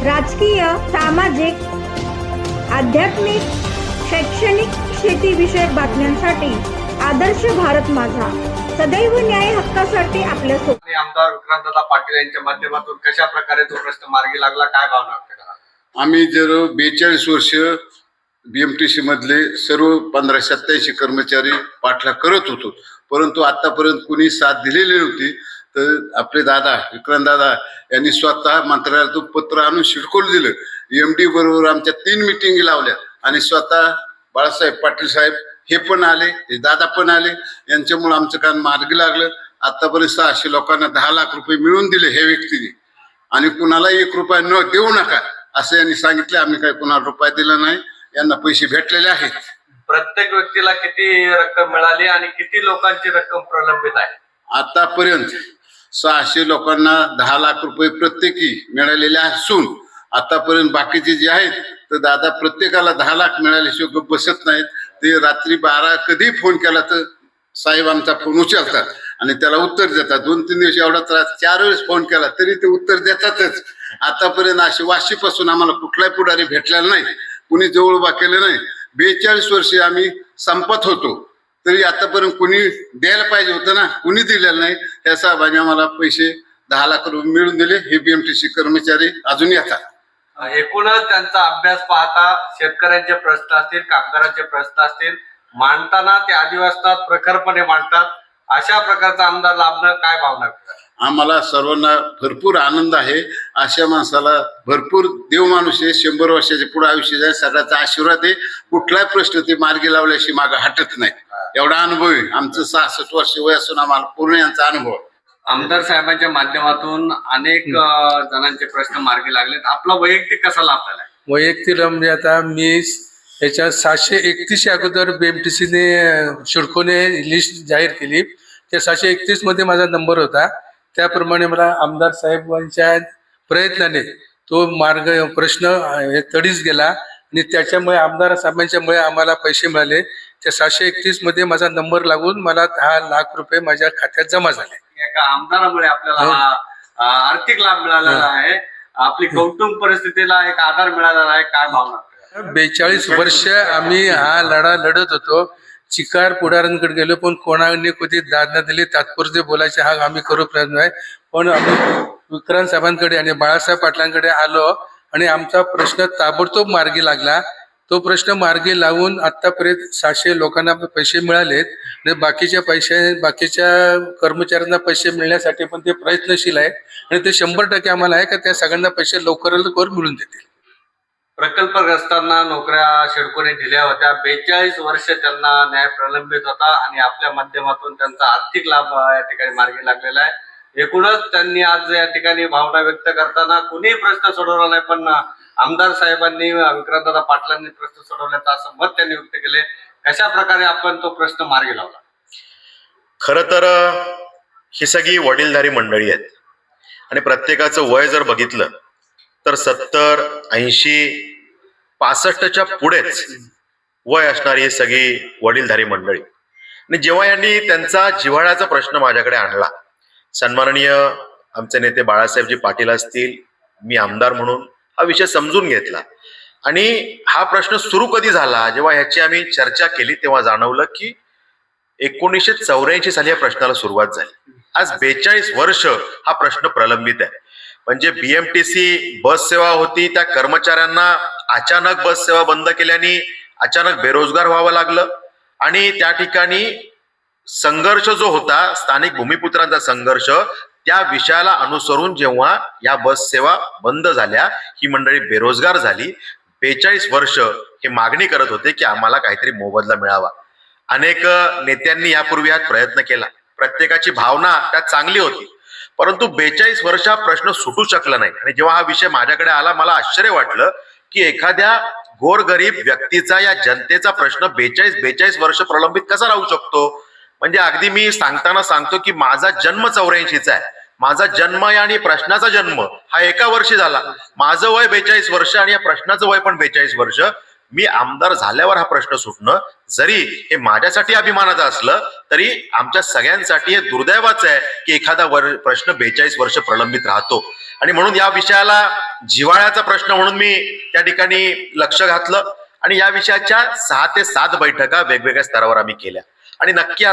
राजकीय, सामाजिक, आध्यात्मिक, शैक्षणिक, शेतीविषयक बातम्यांसाठी आदर्श भारत माझा सदैव न्याय हक्कासाठी आपल्यासोबत. आमदार विक्रांतदादा पाटील यांच्या माध्यमातून कशा प्रकारे तो प्रश्न मार्गी लागला, काय भावना व्यक्त करा? आम्ही जर 42 वर्ष BMTC मधले सर्व 1587 कर्मचारी पाठलाग करत होतो, परंतु आतापर्यंत कुणी साथ दिलेली नव्हती. तर आपले दादा विक्रांत दादा यांनी स्वतः मंत्रालयातून पत्र आणून शिडकोल दिलं. MD बरोबर आमच्या 3 मिटिंगी लावल्या आणि स्वतः बाळासाहेब पाटील साहेब हे पण आले, हे दादा पण आले. यांच्यामुळे आमचं काम मार्गी लागलं. आतापर्यंत 600 लोकांना 10 लाख रुपये मिळवून दिले हे व्यक्तीने, आणि कुणाला 1 रुपया न देऊ नका असं यांनी सांगितले. आम्ही काही कुणाला रुपया दिला नाही, यांना पैसे भेटलेले आहेत. प्रत्येक व्यक्तीला किती रक्कम मिळाली आणि किती लोकांची रक्कम प्रलंबित आहे? आतापर्यंत 600 लोकांना 10 लाख रुपये प्रत्येकी मिळालेले असून आतापर्यंत बाकीचे जे आहेत तर दादा प्रत्येकाला 10 लाख मिळाल्याशिवाय गप्प बसत नाहीत. ते रात्री 12 कधी फोन केला तर साहेब आमचा फोन उचलतात आणि त्याला उत्तर देतात. 2-3 दिवस एवढा त्रास, 4 वेळेस फोन केला तरी ते उत्तर देतातच. आतापर्यंत अशी वाशीपासून आम्हाला कुठलाही पुढारी भेटलेला नाही, कुणी जवळ उभा केलं नाही. 42 वर्षे आम्ही संपत होतो तरी आतापर्यंत कुणी द्यायला पाहिजे होतं ना, कुणी दिलेलं नाही. त्या साहेबांनी आम्हाला पैसे 10 लाख रुपये मिळून दिले. हे BMTC कर्मचारी अजून येतात. एकूणच त्यांचा अभ्यास पाहता शेतकऱ्यांचे प्रश्न असतील, कामगारांचे प्रश्न असतील, मांडताना ते आदिवासात प्रखरपणे मांडतात. अशा प्रकारचा आमदार लाभणं काय भावना व्यक्त करा? आम्हाला सर्वांना भरपूर आनंद आहे. अशा माणसाला भरपूर देव माणूस आहे. 100 वर्षाच्या पुढे आयुष्य आहे. सगळ्याचा आशीर्वाद आहे. कुठलाही प्रश्न ते मार्गी लावल्याशी मागे हटत नाही. एवढा अनुभव आहे. आमचं 66 वर्ष वय असून आम्हाला पूर्ण यांचा अनुभव. आमदार साहेबांच्या माध्यमातून अनेक जणांचे प्रश्न मार्गी लागलेत. आपला वैयक्तिक कसा लाभ झालाय? वैयक्तिक म्हणजे आता मी याच्या 731 अगोदर BMTCने शिडकोने लिस्ट जाहीर केली. त्या 731 मध्ये माझा नंबर होता. त्याप्रमाणे मला आमदार साहेबांच्या प्रयत्नाने तो प्रश्न तडीस गेला आणि त्याच्यामुळे आमदार साहेबांच्यामुळे आम्हाला पैसे मिळाले. त्या 731 मध्ये माझा नंबर लागून मला 10 लाख रुपये माझ्या खात्यात जमा झाले. एका आमदारामुळे आपल्याला आर्थिक लाभ मिळालेला आहे. आपली कौटुंबिक परिस्थितीला एक आधार मिळालेला आहे. काय भावना? 42 वर्ष आम्ही हा लढा लढत होतो. चिकार पुढाऱ्यांकडे गेलो पण कोणाने कधी दाद न दिली. तात्पुरते बोलायचे हा आम्ही करू प्रयत्न आहे. पण आम्ही विक्रांत साहेबांकडे आणि बाळासाहेब पाटलांकडे आलो आणि आमचा प्रश्न ताबडतोब मार्गी लागला. तो प्रश्न मार्गी लावून आतापर्यंत 700 लोकांना पैसे मिळालेत आणि बाकीच्या कर्मचाऱ्यांना पैसे मिळण्यासाठी पण ते प्रयत्नशील आहे आणि ते 100% आम्हाला आहे का त्या सगळ्यांना पैसे लवकर मिळून देतील. प्रकल्पग्रस्तांना नोकऱ्या शिडकोने दिल्या होत्या. 42 वर्ष त्यांना न्याय प्रलंबित होता आणि आपल्या माध्यमातून त्यांचा आर्थिक लाभ या ठिकाणी मार्गी लागलेला आहे. एकूणच त्यांनी आज या ठिकाणी भावना व्यक्त करताना कुणीही प्रश्न सोडवला नाही, पण आमदार साहेबांनी विक्रांतदादा पाटलांनी प्रश्न सोडवल्याचं असं मत त्यांनी व्यक्त केले. कशा प्रकारे आपण तो प्रश्न मार्गी लावला? खरं तर ही सगळी वडीलधारी मंडळी आहेत आणि प्रत्येकाचं वय जर बघितलं तर 70, 80, 65च्या पुढेच वय असणारी ही सगळी वडीलधारी मंडळी. आणि जेव्हा यांनी त्यांचा जिव्हाळ्याचा प्रश्न माझ्याकडे आणला, सन्माननीय आमचे नेते बाळासाहेबजी पाटील असतील, मी आमदार म्हणून हा विषय समजून घेतला आणि हा प्रश्न सुरू कधी झाला, जेव्हा ह्याची आम्ही चर्चा केली तेव्हा जाणवलं की 1984 साली या प्रश्नाला सुरुवात झाली. आज 42 वर्ष हा प्रश्न प्रलंबित आहे. म्हणजे BMTC बस सेवा होती, त्या कर्मचाऱ्यांना अचानक बस सेवा बंद केल्याने अचानक बेरोजगार व्हावं लागलं आणि त्या ठिकाणी संघर्ष जो होता, स्थानिक भूमिपुत्रांचा संघर्ष, त्या विषयाला अनुसरून जेव्हा या बस सेवा बंद झाल्या, ही मंडळी बेरोजगार झाली. 42 वर्ष हे मागणी करत होते की आम्हाला काहीतरी मोबदला मिळावा. अनेक नेत्यांनी यापूर्वी हा प्रयत्न केला. प्रत्येकाची भावना त्यात चांगली होती, परंतु 42 वर्ष हा प्रश्न सुटू शकला नाही. आणि जेव्हा हा विषय माझ्याकडे आला, मला आश्चर्य वाटलं की एखाद्या गोरगरीब व्यक्तीचा, या जनतेचा प्रश्न 42 वर्ष प्रलंबित कसा राहू शकतो. म्हणजे अगदी मी सांगताना सांगतो की माझा जन्म 84चा आहे. माझा जन्म आणि प्रश्नाचा जन्म हा एका वर्षी झाला. माझं वय 42 वर्ष आणि या प्रश्नाचं वय पण 42 वर्ष. मी आमदार झाल्यावर हा प्रश्न सुटणं जरी हे माझ्यासाठी अभिमानाचं असलं तरी आमच्या सगळ्यांसाठी हे दुर्दैवाचं आहे की एखादा प्रश्न 42 वर्ष प्रलंबित राहतो. आणि म्हणून या विषयाला जिव्हाळ्याचा प्रश्न म्हणून मी त्या ठिकाणी लक्ष घातलं आणि या विषयाच्या 6 ते 7 बैठका वेगवेगळ्या स्तरावर आम्ही केल्या आणि नक्की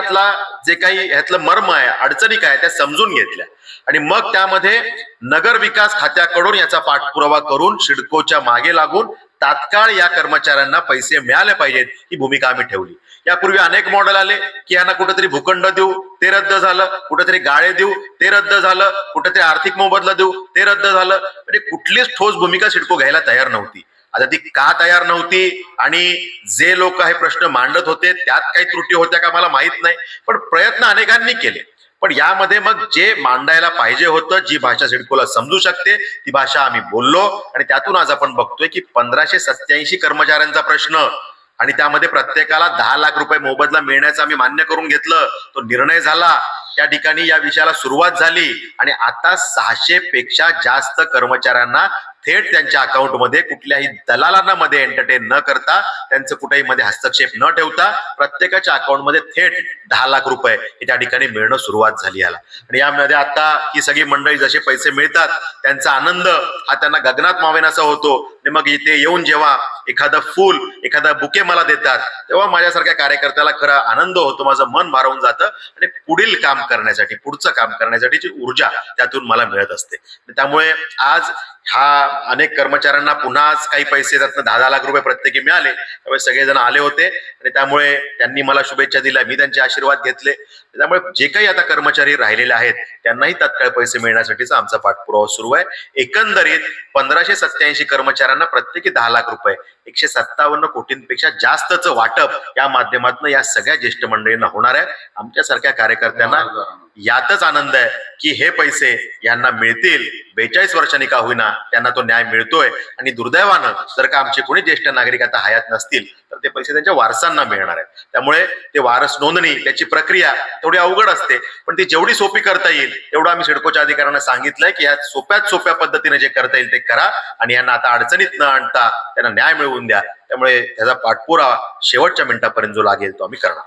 जे काही ह्यातलं मर्म आहे, अडचणी काय त्या समजून घेतल्या आणि मग त्यामध्ये नगर विकास खात्याकडून याचा पाठपुरावा करून सिडकोच्या मागे लागून तात्काळ या कर्मचाऱ्यांना पैसे मिळाले पाहिजेत ही भूमिका आम्ही ठेवली. यापूर्वी अनेक मॉडेल आले की यांना कुठेतरी भूखंड देऊ, ते रद्द झालं, कुठेतरी गाळे देऊ, ते रद्द झालं, कुठेतरी आर्थिक मोबदला देऊ, ते रद्द झालं. म्हणजे कुठलीच ठोस भूमिका सिडको घ्यायला तयार नव्हती. आता ती का तयार नव्हती आणि जे लोक हे प्रश्न मांडत होते त्यात काही त्रुटी होत्या का मला माहित नाही, पण प्रयत्न अनेकांनी केले. पण यामध्ये मग जे मांडायला पाहिजे होतं, जी भाषा सिडकोला समजू शकते ती भाषा आम्ही बोललो आणि त्यातून आज आपण बघतोय की 1587 कर्मचाऱ्यांचा प्रश्न आणि त्यामध्ये प्रत्येकाला 10 लाख रुपये मोबदला मिळण्याचं आम्ही मान्य करून घेतलं. तो निर्णय झाला, त्या ठिकाणी या विषयाला सुरुवात झाली आणि आता 600 पेक्षा जास्त कर्मचाऱ्यांना थेट त्यांच्या अकाउंटमध्ये कुठल्याही दलालांना मध्ये एंटरटेन न करता, त्यांचं कुठेही मध्ये हस्तक्षेप न ठेवता प्रत्येकाच्या अकाउंटमध्ये थेट 10 लाख रुपये हे त्या ठिकाणी मिळणं सुरुवात झाली याला. आणि यामध्ये आता ही सगळी मंडळी जसे पैसे मिळतात त्यांचा आनंद हा त्यांना गगनात मावेनासा होतो आणि मग इथे येऊन जेव्हा एखादं फूल, एखादा बुके मला देतात तेव्हा माझ्यासारख्या कार्यकर्त्याला खरा आनंद होतो, माझं मन भारावून जातं आणि पुढील काम करण्यासाठी, पुढचं काम करण्यासाठीची ऊर्जा त्यातून मला मिळत असते. त्यामुळे आज अनेक कर्मचाऱ्यांना पुन्हा काही पैसे त्यातनं 10 लाख रुपये प्रत्येकी मिळाले. त्यामुळे सगळेजण आले होते आणि त्यामुळे त्यांनी मला शुभेच्छा दिल्या, मी त्यांचे आशीर्वाद घेतले. त्यामुळे जे काही आता कर्मचारी राहिलेले आहेत त्यांनाही तात्काळ पैसे मिळण्यासाठीचा आमचा पाठपुरावा सुरू आहे. एकंदरीत 1587 कर्मचाऱ्यांना प्रत्येकी 10 लाख रुपये, 157 कोटींपेक्षा जास्तचं वाटप या माध्यमातून या सगळ्या ज्येष्ठ मंडळींना होणार आहे. आमच्यासारख्या कार्यकर्त्यांना यातच आनंद आहे की हे पैसे यांना मिळतील. 42 वर्षांनी का होईना त्यांना तो न्याय मिळतोय आणि दुर्दैवानं जर का आमचे कोणी ज्येष्ठ नागरिक आता हयात नसतील तर ते पैसे त्यांच्या वारसांना मिळणार आहेत. त्यामुळे ते वारस नोंदणी त्याची प्रक्रिया थोडी अवघड असते, पण ती जेवढी सोपी करता येईल तेवढं आम्ही सिडकोच्या अधिकाऱ्यांना सांगितलंय की या सोप्यात सोप्या पद्धतीने जे करता येईल ते करा आणि यांना आता अडचणीत न आणता त्यांना न्याय मिळवून द्या. त्यामुळे त्याचा पाठपुरावा शेवटच्या मिनिटापर्यंत जो लागेल तो आम्ही करणार.